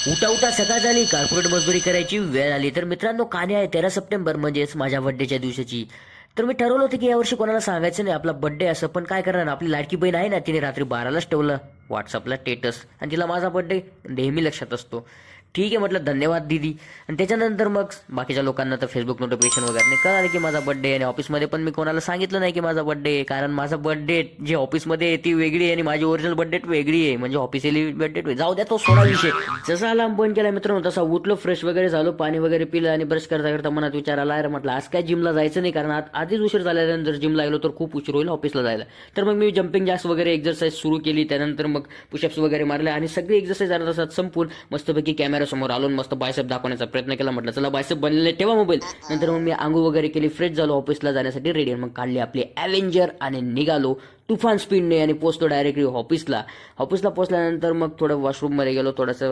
उठा उठा सकाळ झाली, कॉर्पोरेट मजदुरी करायची वेळ आली. तर मित्रांनो, काने आहे 13 सप्टेंबर म्हणजेच माझ्या बर्थडेच्या दिवशीची. तर मी ठरवलं होतं की यावर्षी कोणाला सांगायचं नाही आपला बर्थडे असं, पण काय करणार, आपली लाडकी बहीण आहे ना, तिने रात्री 12लाच ठेवलं व्हॉट्सअपला स्टेटस, आणि तिला माझा बर्थडे नेहमी लक्षात असतो. ठीक आहे म्हटलं, धन्यवाद दीदी. आणि त्याच्यानंतर मग बाकीच्या लोकांना तर फेसबुक नोटिफिकेशन वगैरे नाही कळालं की माझा बर्थडे, आणि ऑफिसमध्ये पण मी कोणाला सांगितलं नाही की माझा बर्थडे आहे, कारण माझा बर्थडे जी ऑफिसमध्ये आहे ती वेगळी आहे आणि माझी ओरिजिनल बर्थडे वेगळी आहे, म्हणजे ऑफिशियली बर्थडे जाऊ द्या, तो सोडा विषय. जसा अलार्म बंद केला मित्रांनो, तसा उठलो, फ्रेश वगैरे झालो, पाणी वगैरे पिलं, आणि ब्रश करता करता मनात विचार आला, अरे म्हटलं आज काय जिमला जायचं नाही, कारण आधीच उशीर झाल्यानंतर जर जिमला गेलो तर खूप उशीर होईल ऑफिसला जायला. तर मग मी जम्पिंग जॅक्स वगैरे एक्झरसाईज सुरू केली, त्यानंतर मग पुशअप्स वगैरे मारले, आणि सगळी एक्झरसाईज अर्धा तासात संपून मस्तपैकी कॅमेऱ्यासमोर आलो, मस्त बायसेप दाखवण्याचा प्रयत्न केला. म्हटलं चला बायसेप बनलेले ठेवा मोबाईल. नंतर मग मी आंघोळ वगैरे केली, फ्रेश झालो, ऑफिसला जाण्यासाठी रेडी. मग काढली आपली ॲव्हेंजर आणि निघालो तुफान स्पीडने, आणि पोहोचलो डायरेक्टली ऑफिसला. ऑफिसला पोहोचल्यानंतर मग थोडं वॉशरूममध्ये गेलो, थोडंसं